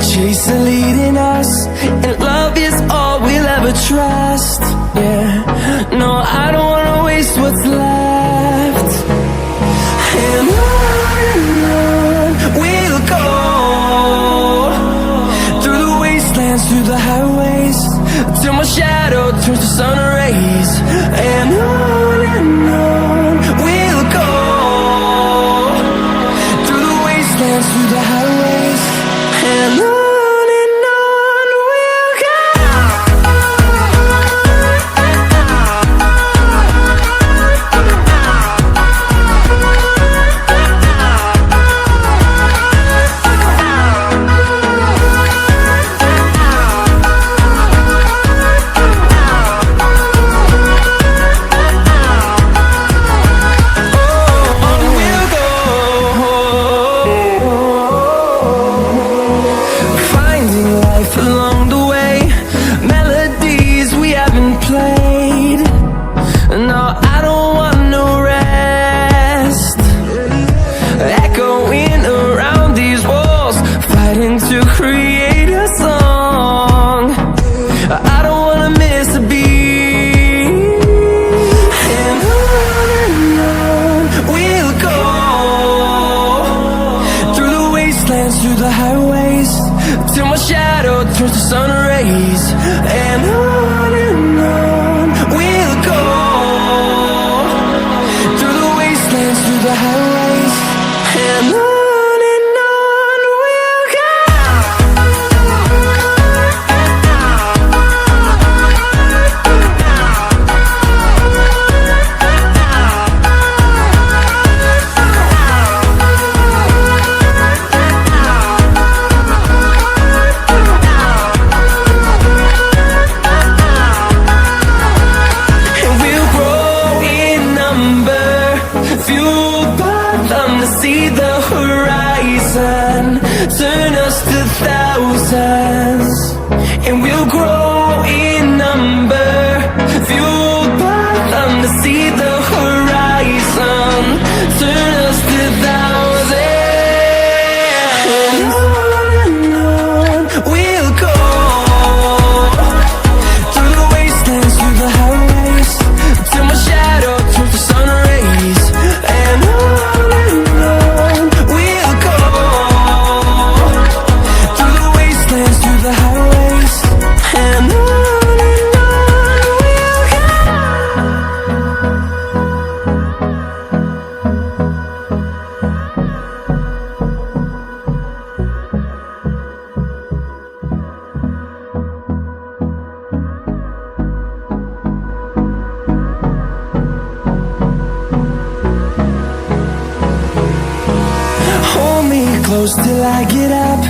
Chase are leading us, and love is all we'll ever trust. Yeah, no, I don't wanna waste what's left. And on we'll go, through the wastelands, through the highways, till my shadow turns to sun rays. And on we'll go, through the wastelands, through the highways, and on. Through the highways, till my shadow turns to sun rays. And on we'll go, through the wastelands, through the highways, and on. Turn us to thousands, and we'll grow in number, fueled by them to see the horizon. Turn us to thousands, and on we'll go, through the wastelands, through the highways, till my shadow turns to sun rays. And on we'll go, through the highways, and on hold me close till I get up.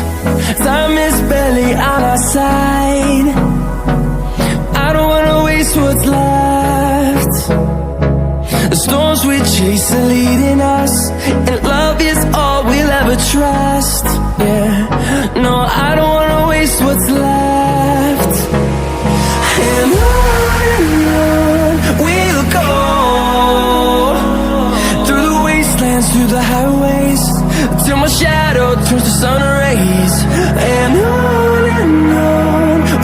Time is barely on our side. I don't wanna waste what's left. The storms we chase are leading us, and love is all we'll ever trust. Yeah, no, I don't wanna waste what's left. And on we'll go, through the wastelands, through the highways, till my shadow turns to sun rays. And on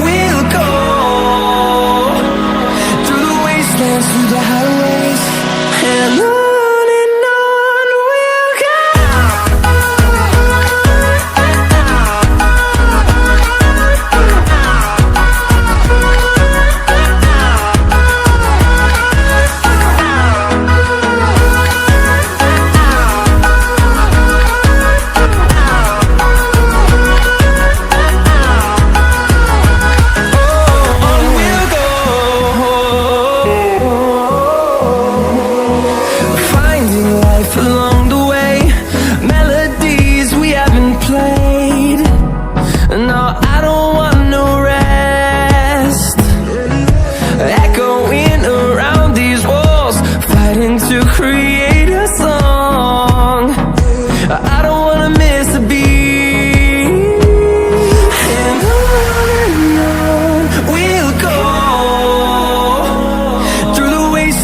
we'll go, through the wastelands, through the highways, and on.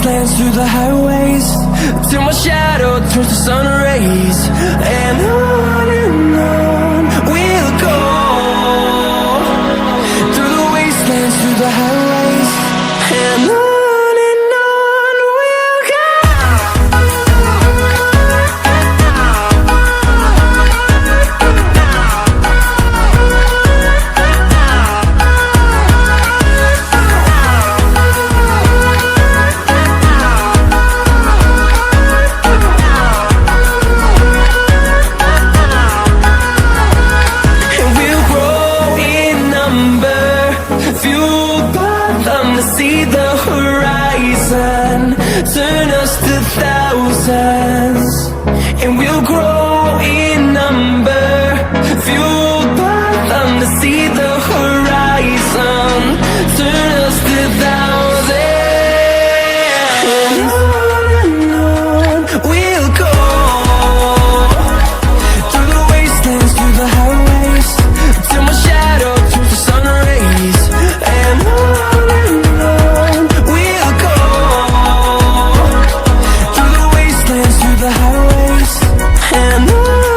wastelands, through the highways, till my shadow turns to sun rays. And on we'll go, through the wastelands, through the highways, and on we'll go. See the horizon, turn us to thousands, and we'll grow in number, fueled by them to see the horizon, turn us to thousands, and on we'll go, through the wastelands, through the highways, till my shadow turns to sun rays, and on the highways, and on we'll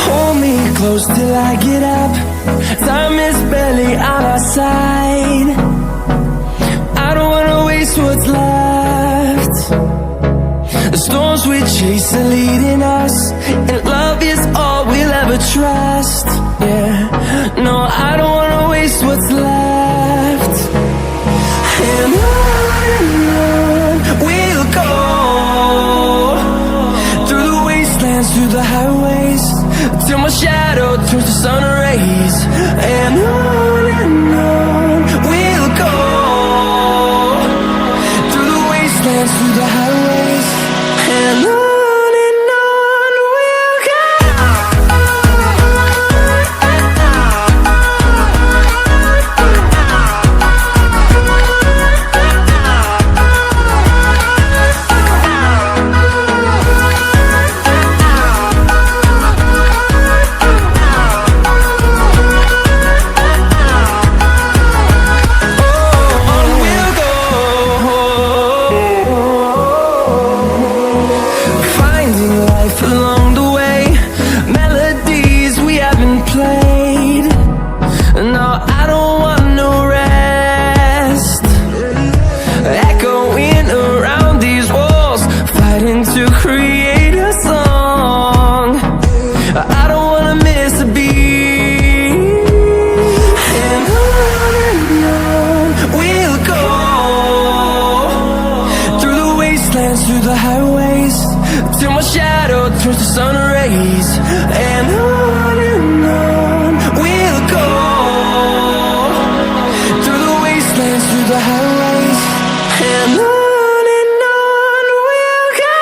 hold me close till I get up. Time is barely on our side. I don't wanna waste what's left. The storms we chase are leading us, and love is all we'll ever trust. Yeah, no, I don't wanna waste what's left. And on we'll go, through the wastelands, through the highways, till my shadow turns to sun rays, and on we'll go, through the wastelands, through the highways, and on we'll go. Along the way, melodies we haven't played. No, I don't want no rest. Echoing around these walls, fighting to create a song. I don't wanna miss a beat. And on we'll go, through the wastelands, through the highways, till my shadow turns to sun rays, and on we'll go, through the wastelands, through the highways, and on we'll go.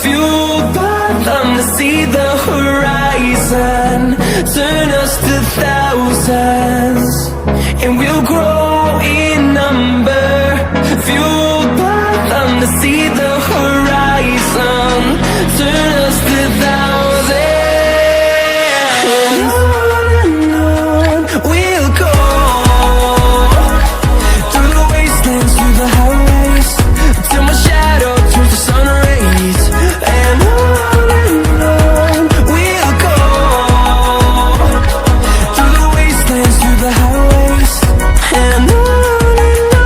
Fueled by them to see the horizon, turn us to thousands, and we'll grow in number. Fueled by them to see the horizon, turn us to thousands, and on we'll go, through the wastelands, through the highways, till my shadow turns to sun rays, and on we'll go, through the wastelands, through the highways, and on we'll go.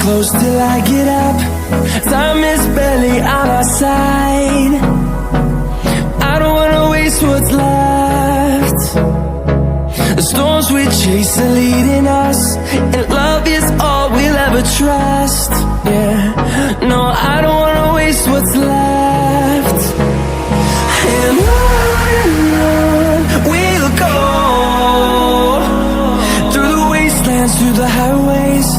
close till I get up. Time is barely on our side. I don't wanna waste what's left. The storms we chase are leading us, and love is all we'll ever trust. Yeah, no, I don't wanna waste what's left. And on we'll go, through the wastelands, through the highways,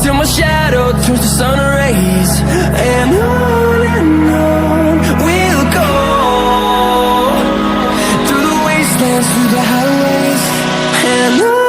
till my shadow turns to sun rays. And on we'll go, through the wastelands, through the highways, and on.